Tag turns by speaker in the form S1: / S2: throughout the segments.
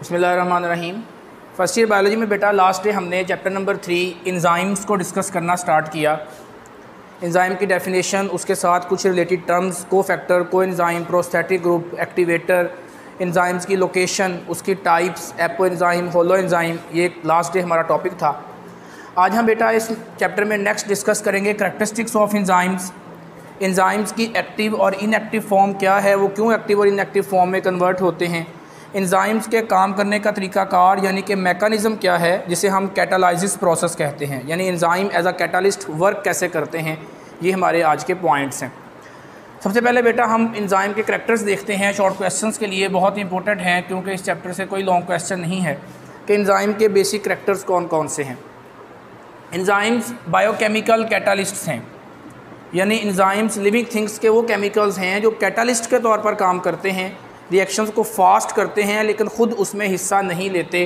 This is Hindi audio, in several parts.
S1: बिस्मिल्लाहिर्रहमानिर्रहीम। फर्स्ट ईयर बायोलॉजी में बेटा लास्ट डे हमने चैप्टर नंबर 3 एंजाइम्स को डिस्कस करना स्टार्ट किया। एंजाइम की डेफिनेशन, उसके साथ कुछ रिलेटेड टर्म्स, को फैक्टर, को enzyme, prosthetic group, activator, enzymes की लोकेशन, उसकी types, apo enzyme, holo enzyme, ये लास्ट डे हमारा टॉपिक था। आज हम बेटा इस चैप्टर में नेक्स्ट डिस्कस करेंगे करैक्टरिस्टिक्स ऑफ एंजाइम्स, एंजाइम्स की एक्टिव और इनएक्टिव फॉर्म क्या है, वो क्यों एक्टिव और इनएक्टिव फॉर्म में कन्वर्ट होते हैं, एंजाइम्स के काम करने का तरीकाकार यानी कि मैकेनिज़्म क्या है जिसे हम कैटालाइसिस प्रोसेस कहते हैं, यानी enzyme as a catalyst work कैसे करते हैं। ये हमारे आज के पॉइंट्स हैं। सबसे पहले बेटा हम एंजाइम के करैक्टर्स देखते हैं। शॉर्ट क्वेश्चंस के लिए बहुत इंपॉर्टेंट हैं क्योंकि इस चैप्टर से कोई लॉन्ग क्वेश्चन नहीं है कि एंजाइम के बेसिक करैक्टर्स कौन कौन से हैं। एंजाइम्स बायोकेमिकल कैटालिस्ट्स हैं, यानी एंजाइम्स लिविंग थिंग्स के वो केमिकल्स हैं जो कैटालिस्ट के तौर पर काम करते हैं, रिएक्शंस को फास्ट करते हैं लेकिन ख़ुद उसमें हिस्सा नहीं लेते,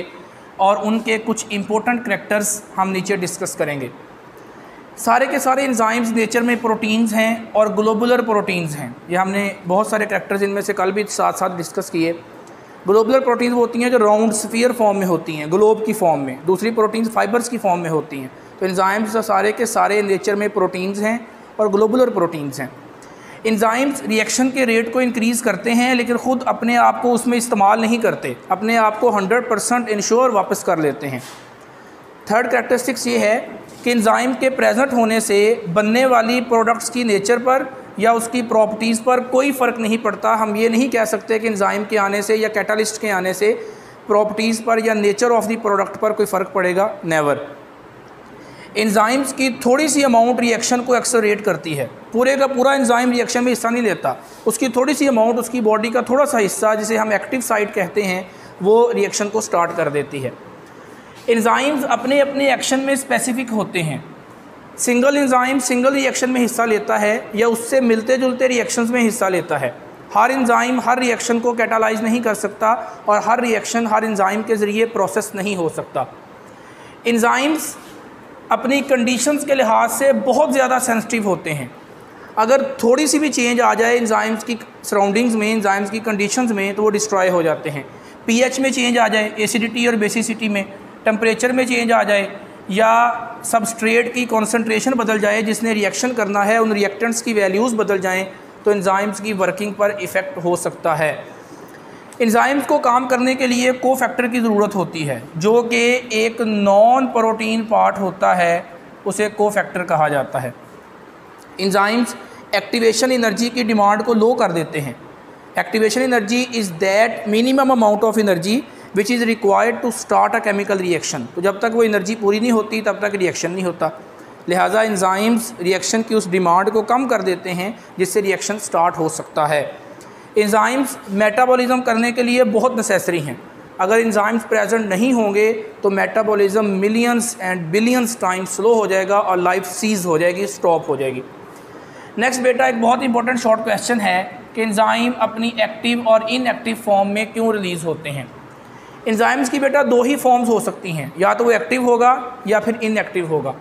S1: और उनके कुछ इंपॉर्टेंट करैक्टर्स हम नीचे डिस्कस करेंगे। सारे के सारे एंजाइम्स नेचर में प्रोटीन्स हैं और ग्लोबुलर प्रोटीन्स हैं। ये हमने बहुत सारे करैक्टर्स इनमें से कल भी साथ साथ डिस्कस किए। ग्लोबुलर प्रोटीन्स होती हैं जो राउंड स्फीयर फॉर्म में होती हैं, ग्लोब की फॉर्म में। दूसरी प्रोटीन्स फाइबर्स की फॉर्म में होती हैं। तो एंजाइम्स सारे के सारे नेचर में प्रोटीन्स हैं और ग्लोबुलर प्रोटीन्स हैं। एंजाइम्स रिएक्शन के रेट को इंक्रीज़ करते हैं लेकिन ख़ुद अपने आप को उसमें इस्तेमाल नहीं करते, अपने आप को 100% इंश्योर वापस कर लेते हैं। थर्ड कैरेक्टरिस्टिक्स ये है कि एंजाइम के प्रेजेंट होने से बनने वाली प्रोडक्ट्स की नेचर पर या उसकी प्रॉपर्टीज़ पर कोई फ़र्क नहीं पड़ता। हम ये नहीं कह सकते कि एंजाइम के आने से या कैटालिस्ट के आने से प्रॉपर्टीज़ पर या नेचर ऑफ द प्रोडक्ट पर कोई फ़र्क पड़ेगा, नेवर। एंजाइम्स की थोड़ी सी अमाउंट रिएक्शन को एक्सेलरेट करती है। पूरे का पूरा एंजाइम रिएक्शन में हिस्सा नहीं लेता, उसकी थोड़ी सी अमाउंट, उसकी बॉडी का थोड़ा सा हिस्सा जिसे हम एक्टिव साइट कहते हैं, वो रिएक्शन को स्टार्ट कर देती है। एंजाइम्स अपने अपने एक्शन में स्पेसिफिक होते हैं। सिंगल एंजाइम सिंगल रिएक्शन में हिस्सा लेता है या उससे मिलते जुलते रिएक्शंस में हिस्सा लेता है। हर एंजाइम हर रिएक्शन को कैटालाइज नहीं कर सकता और हर रिएक्शन हर एंजाइम के ज़रिए प्रोसेस नहीं हो सकता। एंजाइम्स अपनी कंडीशंस के लिहाज से बहुत ज़्यादा सेंसिटिव होते हैं। अगर थोड़ी सी भी चेंज आ जाए एंजाइम्स की सराउंडिंग्स में, एंजाइम्स की कंडीशंस में, तो वो डिस्ट्रॉय हो जाते हैं। पीएच में चेंज आ जाए, एसिडिटी और बेसिसिटी में, टेम्परेचर में चेंज आ जाए, या सबस्ट्रेट की कॉन्सेंट्रेशन बदल जाए जिसने रिएक्शन करना है, उन रिएक्टेंट्स की वैल्यूज़ बदल जाएँ, तो एंजाइम्स की वर्किंग पर इफ़ेक्ट हो सकता है। एंजाइम्स को काम करने के लिए को फैक्टर की ज़रूरत होती है जो कि एक नॉन प्रोटीन पार्ट होता है, उसे को फैक्टर कहा जाता है। एंजाइम्स एक्टिवेशन एनर्जी की डिमांड को लो कर देते हैं। Activation energy is that minimum amount of energy which is required to start a chemical reaction. तो जब तक वो एनर्जी पूरी नहीं होती तब तक रिएक्शन नहीं होता। लिहाजा एंजाइम्स रिएक्शन की उस डिमांड को कम कर देते हैं जिससे रिएक्शन स्टार्ट हो सकता है। एंजाइम्स मेटाबॉलिज्म करने के लिए बहुत नेसेसरी हैं। अगर एंजाइम्स प्रेजेंट नहीं होंगे तो metabolism millions and billions time slow हो जाएगा और लाइफ सीज हो जाएगी, स्टॉप हो जाएगी। नेक्स्ट बेटा एक बहुत इंपॉर्टेंट शॉर्ट क्वेश्चन है कि एंजाइम अपनी एक्टिव और इनएक्टिव फॉर्म में क्यों रिलीज़ होते हैं। एंजाइम्स की बेटा दो ही फॉर्म्स हो सकती हैं, या तो वो एक्टिव होगा या फिर इनएक्टिव होगा।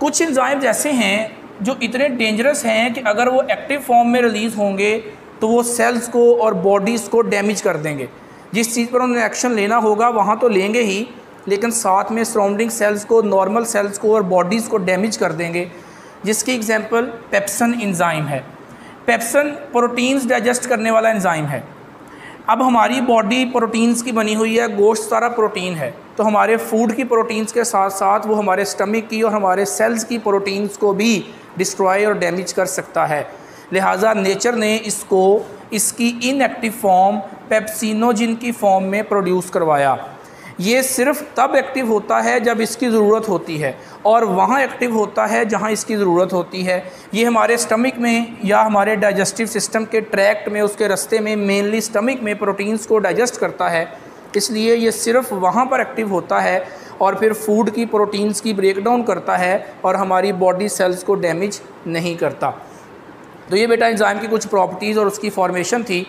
S1: कुछ एंजाइम्स ऐसे हैं जो इतने डेंजरस हैं कि अगर वो एक्टिव फॉर्म में रिलीज़ होंगे तो वो सेल्स को और बॉडीज़ को डैमेज कर देंगे। जिस चीज़ पर उन्हें एक्शन लेना होगा वहाँ तो लेंगे ही, लेकिन साथ में सराउंडिंग सेल्स को, नॉर्मल सेल्स को और बॉडीज़ को डैमेज कर देंगे। जिसकी एग्जांपल पेप्सिन एंजाइम है। पेप्सिन प्रोटीन्स डाइजेस्ट करने वाला एंजाइम है। अब हमारी बॉडी प्रोटीन्स की बनी हुई है, गोश्त सारा प्रोटीन है, तो हमारे फूड की प्रोटीन्स के साथ साथ वो हमारे स्टमक की और हमारे सेल्स की प्रोटीन्स को भी डिस्ट्रॉय और डैमेज कर सकता है। लिहाजा नेचर ने इसको इसकी इनएक्टिव फॉर्म पेप्सिनोजिन की फॉर्म में प्रोड्यूस करवाया। ये सिर्फ तब एक्टिव होता है जब इसकी ज़रूरत होती है और वहाँ एक्टिव होता है जहाँ इसकी ज़रूरत होती है। ये हमारे स्टमक में या हमारे डाइजेस्टिव सिस्टम के ट्रैक्ट में, उसके रास्ते में, मेनली स्टमक में प्रोटीन्स को डाइजेस्ट करता है, इसलिए ये सिर्फ वहाँ पर एक्टिव होता है और फिर फूड की प्रोटीन्स की ब्रेकडाउन करता है और हमारी बॉडी सेल्स को डैमेज नहीं करता। तो ये बेटा एंजाइम की कुछ प्रॉपर्टीज़ और उसकी फॉर्मेशन थी।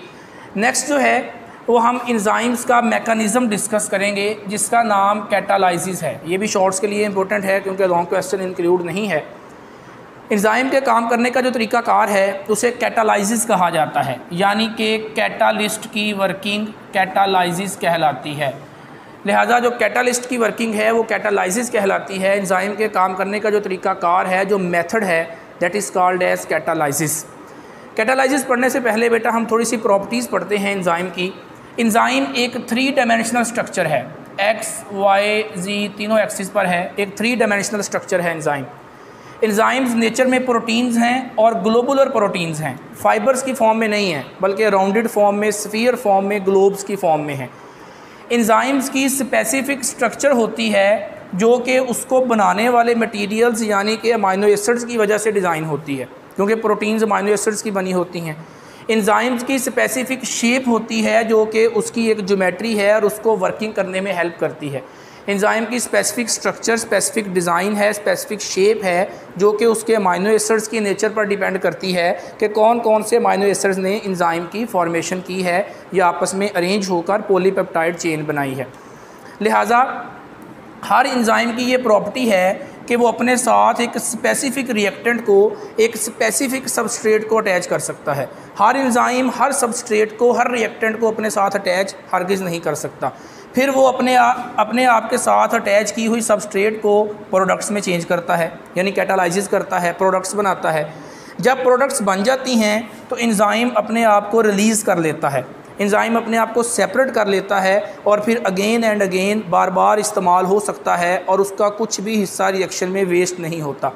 S1: नेक्स्ट जो है वो हम एंजाइम्स का मैकेनिज़्म डिस्कस करेंगे जिसका नाम कैटालाइसिस है। ये भी शॉर्ट्स के लिए इंपॉर्टेंट है क्योंकि लॉन्ग क्वेश्चन इंक्लूड नहीं है। एंजाइम के काम करने का जो तरीकाकार है उसे कैटालाइसिस कहा जाता है, यानी कि कैटालिस्ट की वर्किंग कैटालाइसिस कहलाती है। लिहाजा जो कैटालिस्ट की वर्किंग है वो कैटालाइसिस कहलाती है। एंजाइम के काम करने का जो तरीक़ाकार है, जो मेथड है, that is called as catalysis. Catalysis पढ़ने से पहले बेटा हम थोड़ी सी प्रॉपर्टीज़ पढ़ते हैं एंजाइम की। एंजाइम एक 3 डायमेंशनल स्ट्रक्चर है, एक्स वाई जी तीनों एक्सिस पर है, एक 3 डायमेंशनल स्ट्रक्चर है एंजाइम। एंजाइम्स नेचर में प्रोटीन्स हैं और ग्लोबुलर प्रोटीन्स हैं, फाइबर्स की फॉर्म में नहीं है बल्कि राउंडेड फॉर्म में, स्फीयर फॉर्म में, ग्लोब्स की फॉर्म में है। एंजाइम्स की स्पेसिफिक स्ट्रक्चर होती है जो कि उसको बनाने वाले मटेरियल्स यानी कि अमाइनो एसिड्स की वजह से डिज़ाइन होती है, क्योंकि प्रोटीन्स अमाइनो एसिड्स की बनी होती हैं। एंजाइम्स की स्पेसिफिक शेप होती है जो कि उसकी एक ज्योमेट्री है और उसको वर्किंग करने में हेल्प करती है। एंजाइम की स्पेसिफिक स्ट्रक्चर, स्पेसिफिक डिज़ाइन है, स्पेसिफिक शेप है जो कि उसके अमाइनो एसिड्स की नेचर पर डिपेंड करती है कि कौन कौन से अमाइनो एसिड्स ने एंजाइम की फॉर्मेशन की है या आपस में अरेंज होकर पॉलीपेप्टाइड चेन बनाई है। लिहाजा हर एंजाइम की ये प्रॉपर्टी है कि वो अपने साथ एक स्पेसिफिक रिएक्टेंट को, एक स्पेसिफिक सबस्ट्रेट को अटैच कर सकता है। हर एंजाइम हर सबस्ट्रेट को, हर रिएक्टेंट को अपने साथ अटैच हरगिज़ नहीं कर सकता। फिर वो अपने आप के साथ अटैच की हुई सबस्ट्रेट को प्रोडक्ट्स में चेंज करता है, यानी कैटालाइसिस करता है, प्रोडक्ट्स बनाता है। जब प्रोडक्ट्स बन जाती हैं तो एंजाइम अपने आप को रिलीज़ कर लेता है, एंजाइम अपने आप को सेपरेट कर लेता है और फिर अगेन एंड अगेन बार बार इस्तेमाल हो सकता है और उसका कुछ भी हिस्सा रिएक्शन में वेस्ट नहीं होता।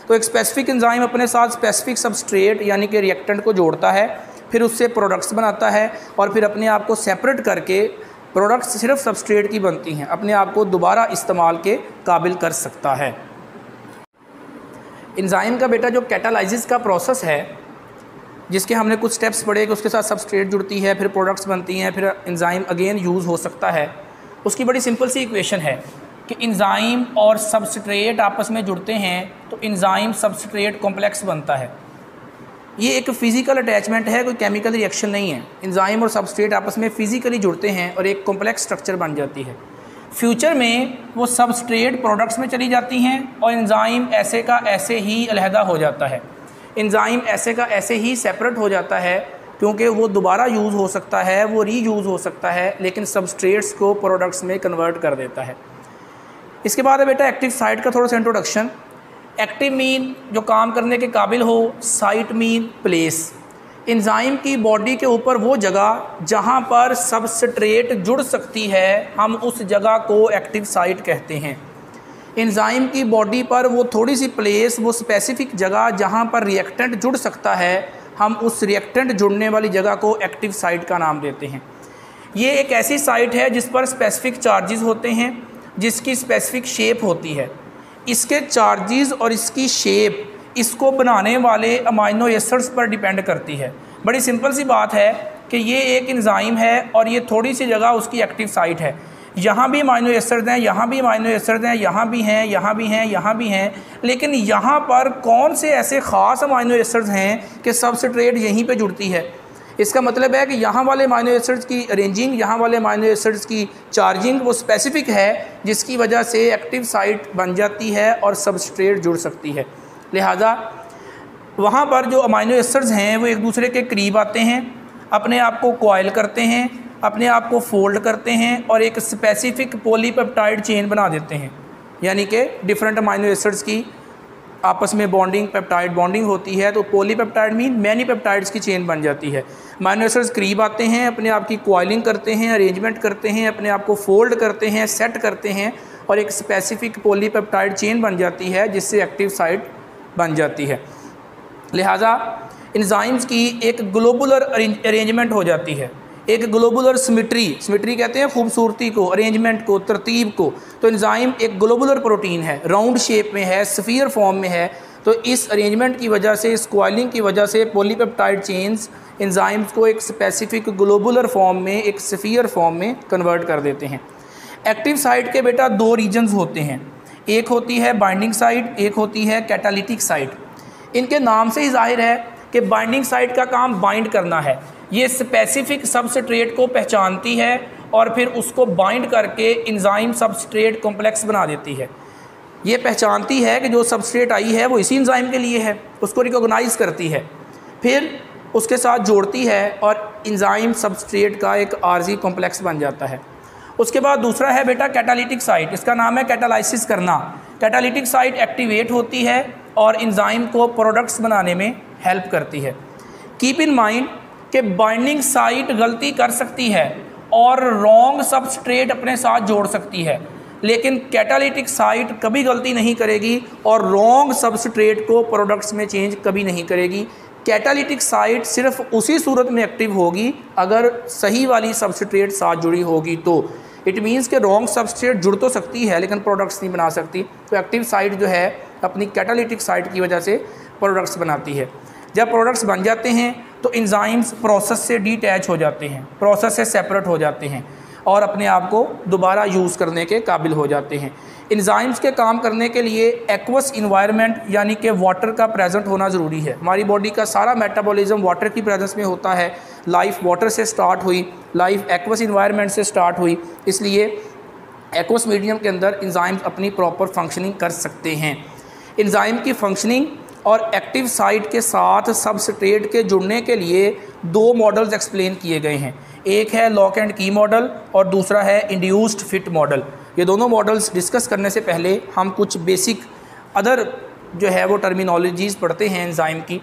S1: तो एक स्पेसिफिक एंजाइम अपने साथ स्पेसिफिक सबस्ट्रेट यानी कि रिएक्टेंट को जोड़ता है, फिर उससे प्रोडक्ट्स बनाता है और फिर अपने आप को सेपरेट करके प्रोडक्ट्स सिर्फ सबस्ट्रेट की बनती हैं, अपने आप को दोबारा इस्तेमाल के काबिल कर सकता है। एंजाइम का बेटा जो कैटालाइसिस का प्रोसेस है, जिसके हमने कुछ स्टेप्स पढ़े कि उसके साथ सबस्ट्रेट जुड़ती है, फिर प्रोडक्ट्स बनती हैं, फिर एंजाइम अगेन यूज़ हो सकता है, उसकी बड़ी सिंपल सी इक्वेशन है कि एंजाइम और सबस्ट्रेट आपस में जुड़ते हैं तो एंजाइम सबस्ट्रेट कॉम्प्लेक्स बनता है। ये एक फ़िज़िकल अटैचमेंट है, कोई केमिकल रिएक्शन नहीं है। एंजाइम और सबस्ट्रेट आपस में फ़िज़िकली जुड़ते हैं और एक कॉम्प्लेक्स स्ट्रक्चर बन जाती है। फ्यूचर में वो सबस्ट्रेट प्रोडक्ट्स में चली जाती हैं और एंजाइम ऐसे का ऐसे ही अलहदा हो जाता है, एंजाइम ऐसे का ऐसे ही सेपरेट हो जाता है, क्योंकि वो दोबारा यूज़ हो सकता है, वो रीयूज़ हो सकता है, लेकिन सबस्ट्रेट्स को प्रोडक्ट्स में कन्वर्ट कर देता है। इसके बाद है बेटा एक्टिव साइट का थोड़ा सा इंट्रोडक्शन। एक्टिव मीन जो काम करने के काबिल हो, साइट मीन प्लेस। एंजाइम की बॉडी के ऊपर वो जगह जहाँ पर सबस्ट्रेट जुड़ सकती है, हम उस जगह को एक्टिव साइट कहते हैं। एंजाइम की बॉडी पर वो थोड़ी सी प्लेस, वो स्पेसिफिक जगह जहाँ पर रिएक्टेंट जुड़ सकता है, हम उस रिएक्टेंट जुड़ने वाली जगह को एक्टिव साइट का नाम देते हैं। ये एक ऐसी साइट है जिस पर स्पेसिफिक चार्जेस होते हैं, जिसकी स्पेसिफिक शेप होती है। इसके चार्जेस और इसकी शेप इसको बनाने वाले अमाइनो एसिड्स पर डिपेंड करती है। बड़ी सिंपल सी बात है कि ये एक एंजाइम है और ये थोड़ी सी जगह उसकी एक्टिव साइट है। यहाँ भी अमाइनो एसिड्स हैं, यहाँ भी अमाइनो एसिड्स हैं, यहाँ भी हैं, यहाँ भी हैं, यहाँ भी हैं, लेकिन यहाँ पर कौन से ऐसे ख़ास अमाइनो एसिड्स हैं कि सबस्ट्रेट यहीं पे जुड़ती है। इसका मतलब है कि यहाँ वाले अमाइनो एसिड्स की अरेंजिंग, यहाँ वाले अमाइनो एसिड्स की चार्जिंग वो स्पेसिफिक है, जिसकी वजह से एक्टिव साइट बन जाती है और सबस्ट्रेट जुड़ सकती है। लिहाजा वहाँ पर जो अमाइनो एसिड्स हैं वो एक दूसरे के करीब आते हैं, अपने आप को कॉइल करते हैं, अपने आप को फोल्ड करते हैं और एक स्पेसिफिक पॉलीपेप्टाइड चेन बना देते हैं, यानी कि डिफरेंट अमाइनो एसिड्स की आपस में बॉन्डिंग, पेप्टाइड बॉन्डिंग होती है। तो पॉलीपेप्टाइड मीन मैनी पेप्टाइड्स की चेन बन जाती है। अमाइनो एसिड्स करीब आते हैं, अपने आप की कॉइलिंग करते हैं, अरेंजमेंट करते हैं, अपने आप को फोल्ड करते हैं, सेट करते हैं और एक स्पेसिफिक पॉलीपेप्टाइड चेन बन जाती है, जिससे एक्टिव साइट बन जाती है। लिहाजा एंजाइम्स की एक ग्लोबुलर अरेंजमेंट हो जाती है, एक ग्लोबुलर सिमेट्री कहते हैं खूबसूरती को, अरेंजमेंट को, तरतीब को। तो एंजाइम एक ग्लोबुलर प्रोटीन है, राउंड शेप में है, स्फीयर फॉर्म में है। तो इस अरेंजमेंट की वजह से, इस कॉइलिंग की वजह से पॉलीपेप्टाइड चेन्स एंजाइम्स को एक स्पेसिफिक ग्लोबुलर फॉर्म में, एक स्फीयर फॉर्म में कन्वर्ट कर देते हैं। एक्टिव साइट के बेटा 2 रीजन्स होते हैं, एक होती है बाइंडिंग साइट, एक होती है कैटालिटिक साइट। इनके नाम से ही जाहिर है कि बाइंडिंग साइट का काम बाइंड करना है। ये स्पेसिफिक सबस्ट्रेट को पहचानती है और फिर उसको बाइंड करके एंजाइम सबस्ट्रेट कॉम्प्लेक्स बना देती है। ये पहचानती है कि जो सबस्ट्रेट आई है वो इसी एंजाइम के लिए है, उसको रिकॉग्नाइज़ करती है, फिर उसके साथ जोड़ती है और एंजाइम सबस्ट्रेट का एक आर्जी कॉम्प्लेक्स बन जाता है। उसके बाद दूसरा है बेटा कैटालिटिक साइट, इसका नाम है कैटालाइसिस करना। कैटालिटिक साइट एक्टिवेट होती है और एंजाइम को प्रोडक्ट्स बनाने में हेल्प करती है। कीप इन माइंड कि बाइंडिंग साइट गलती कर सकती है और रॉन्ग सबस्ट्रेट अपने साथ जोड़ सकती है, लेकिन कैटालिटिक साइट कभी गलती नहीं करेगी और रॉन्ग सबस्ट्रेट को प्रोडक्ट्स में चेंज कभी नहीं करेगी। कैटालिटिक साइट सिर्फ उसी सूरत में एक्टिव होगी अगर सही वाली सबस्ट्रेट साथ जुड़ी होगी, तो इट मीन्स कि रॉन्ग सबस्ट्रेट जुड़ तो सकती है लेकिन प्रोडक्ट्स नहीं बना सकती। तो एक्टिव साइट जो है अपनी कैटालिटिक साइट की वजह से प्रोडक्ट्स बनाती है। जब प्रोडक्ट्स बन जाते हैं तो एंजाइम्स प्रोसेस से डिटैच हो जाते हैं, प्रोसेस से सेपरेट हो जाते हैं और अपने आप को दोबारा यूज़ करने के काबिल हो जाते हैं। एंजाइम्स के काम करने के लिए एक्वस इन्वायरमेंट यानी कि वाटर का प्रेजेंट होना ज़रूरी है। हमारी बॉडी का सारा मेटाबॉलिज्म वाटर की प्रेजेंस में होता है। लाइफ वाटर से स्टार्ट हुई, लाइफ एक्वस इन्वायरमेंट से स्टार्ट हुई, इसलिए एक्वस मीडियम के अंदर एंजाइम्स अपनी प्रॉपर फंक्शनिंग कर सकते हैं। एंजाइम की फंक्शनिंग और एक्टिव साइट के साथ सबस्ट्रेट के जुड़ने के लिए दो मॉडल्स एक्सप्लेन किए गए हैं। एक है लॉक एंड की मॉडल और दूसरा है इंड्यूस्ड फिट मॉडल। ये दोनों मॉडल्स डिस्कस करने से पहले हम कुछ बेसिक अदर जो है वो टर्मिनोलॉजीज़ पढ़ते हैं एंजाइम की।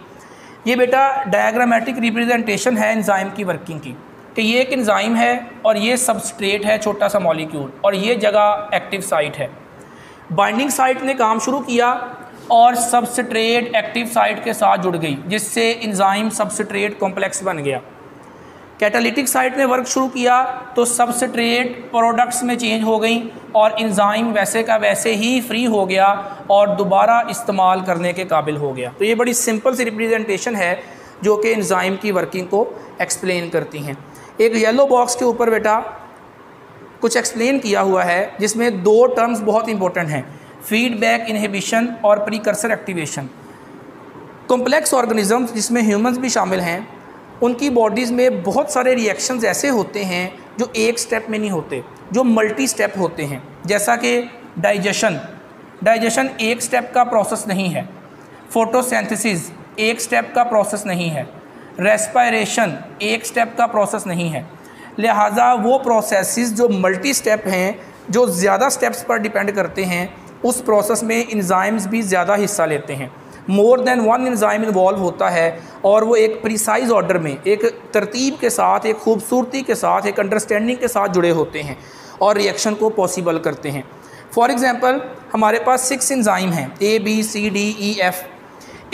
S1: ये बेटा डायग्रामेटिक रिप्रेजेंटेशन है एंजाइम की वर्किंग की, कि ये एक एंजाइम है और ये सबस्ट्रेट है छोटा सा मॉलिक्यूल और ये जगह एक्टिव साइट है। बाइंडिंग साइट ने काम शुरू किया और सबस्ट्रेट एक्टिव साइट के साथ जुड़ गई, जिससे एंजाइम सबस्ट्रेट कॉम्प्लेक्स बन गया। कैटालिटिक साइट ने वर्क शुरू किया तो सबस्ट्रेट प्रोडक्ट्स में चेंज हो गई और एंजाइम वैसे का वैसे ही फ्री हो गया और दोबारा इस्तेमाल करने के काबिल हो गया। तो ये बड़ी सिंपल सी रिप्रेजेंटेशन है जो कि एंजाइम की वर्किंग को एक्सप्लेन करती हैं। एक येलो बॉक्स के ऊपर बेटा कुछ एक्सप्लेन किया हुआ है जिसमें दो टर्म्स बहुत इंपॉर्टेंट हैं, फीडबैक इनहिबिशन और प्रीकर्सर एक्टिवेशन। कॉम्प्लेक्स ऑर्गेनिजम्स जिसमें ह्यूमंस भी शामिल हैं, उनकी बॉडीज़ में बहुत सारे रिएक्शंस ऐसे होते हैं जो एक स्टेप में नहीं होते, जो मल्टी स्टेप होते हैं। जैसा कि डाइजेशन एक स्टेप का प्रोसेस नहीं है, फोटोसिंथेसिस एक स्टेप का प्रोसेस नहीं है, रेस्पिरेशन एक स्टेप का प्रोसेस नहीं है। लिहाजा वो प्रोसेसेस जो मल्टी स्टेप हैं, जो ज़्यादा स्टेप्स पर डिपेंड करते हैं, उस प्रोसेस में एंजाइम्स भी ज़्यादा हिस्सा लेते हैं। More than one enzyme involve होता है और वो एक प्रिसाइज ऑर्डर में, एक तरतीब के साथ, एक खूबसूरती के साथ, एक अंडरस्टैंडिंग के साथ जुड़े होते हैं और रिएक्शन को पॉसिबल करते हैं। फॉर एग्जांपल हमारे पास 6 एंजाइम हैं, ABCDEF।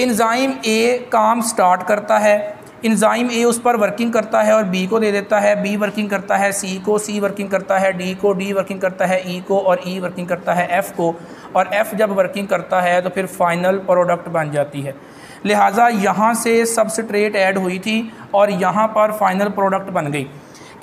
S1: एंजाइम A काम स्टार्ट करता है, एंजाइम A उस पर वर्किंग करता है और B को दे देता है, B वर्किंग करता है C को, C वर्किंग करता है D को, D वर्किंग करता है E को और E वर्किंग करता है F को, और F जब वर्किंग करता है तो फिर फाइनल प्रोडक्ट बन जाती है। लिहाजा यहाँ से सबस्ट्रेट ऐड हुई थी और यहाँ पर फाइनल प्रोडक्ट बन गई।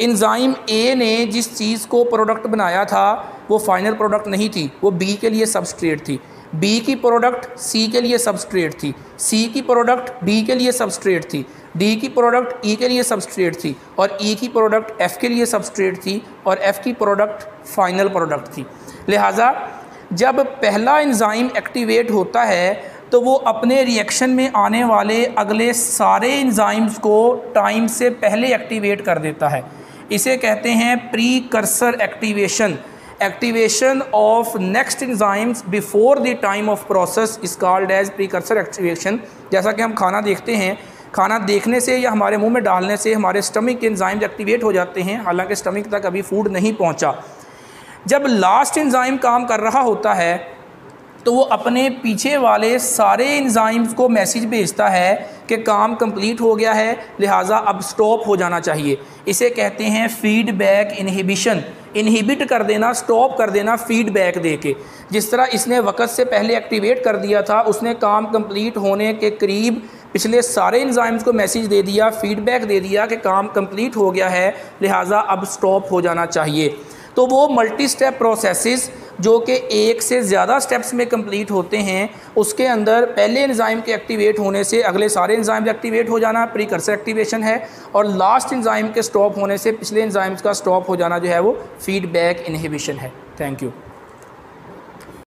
S1: एंजाइम A ने जिस चीज़ को प्रोडक्ट बनाया था वो फाइनल प्रोडक्ट नहीं थी, वो B के लिए सबस्ट्रेट थी। B की प्रोडक्ट C के लिए सबस्ट्रेट थी, C की प्रोडक्ट D के लिए सबस्ट्रेट थी, D की प्रोडक्ट E के लिए सबस्ट्रेट थी और E की प्रोडक्ट F के लिए सबस्ट्रेट थी और F की प्रोडक्ट फाइनल प्रोडक्ट थी। लिहाजा जब पहला एंजाइम एक्टिवेट होता है तो वो अपने रिएक्शन में आने वाले अगले सारे एंजाइम्स को टाइम से पहले एक्टिवेट कर देता है। इसे कहते हैं precursor activation. Activation of next enzymes before the time of process is called as precursor activation. जैसा कि हम खाना देखते हैं, खाना देखने से या हमारे मुंह में डालने से हमारे स्टमक के एंजाइम्स एक्टिवेट हो जाते हैं, हालांकि स्टमक तक अभी फूड नहीं पहुंचा। जब लास्ट एंजाइम काम कर रहा होता है तो वो अपने पीछे वाले सारे एंजाइम्स को मैसेज भेजता है कि काम कंप्लीट हो गया है, लिहाजा अब स्टॉप हो जाना चाहिए। इसे कहते हैं फीडबैक इनहिबिशन। इनहिबिट कर देना, स्टॉप कर देना फीडबैक दे के। जिस तरह इसने वक्त से पहले एक्टिवेट कर दिया था, उसने काम कंप्लीट होने के करीब पिछले सारे एंजाइम्स को मैसेज दे दिया, फीडबैक दे दिया कि काम कंप्लीट हो गया है, लिहाजा अब स्टॉप हो जाना चाहिए। तो वो मल्टी स्टेप प्रोसेसेस जो कि एक से ज़्यादा स्टेप्स में कंप्लीट होते हैं, उसके अंदर पहले एंजाइम के एक्टिवेट होने से अगले सारे एंजाइम्स एक्टिवेट हो जाना प्रीकर्सर एक्टिवेशन है, और लास्ट एंजाइम के स्टॉप होने से पिछले एंजाइम्स का स्टॉप हो जाना जो है वो फीडबैक इनहिबिशन है। Thank you.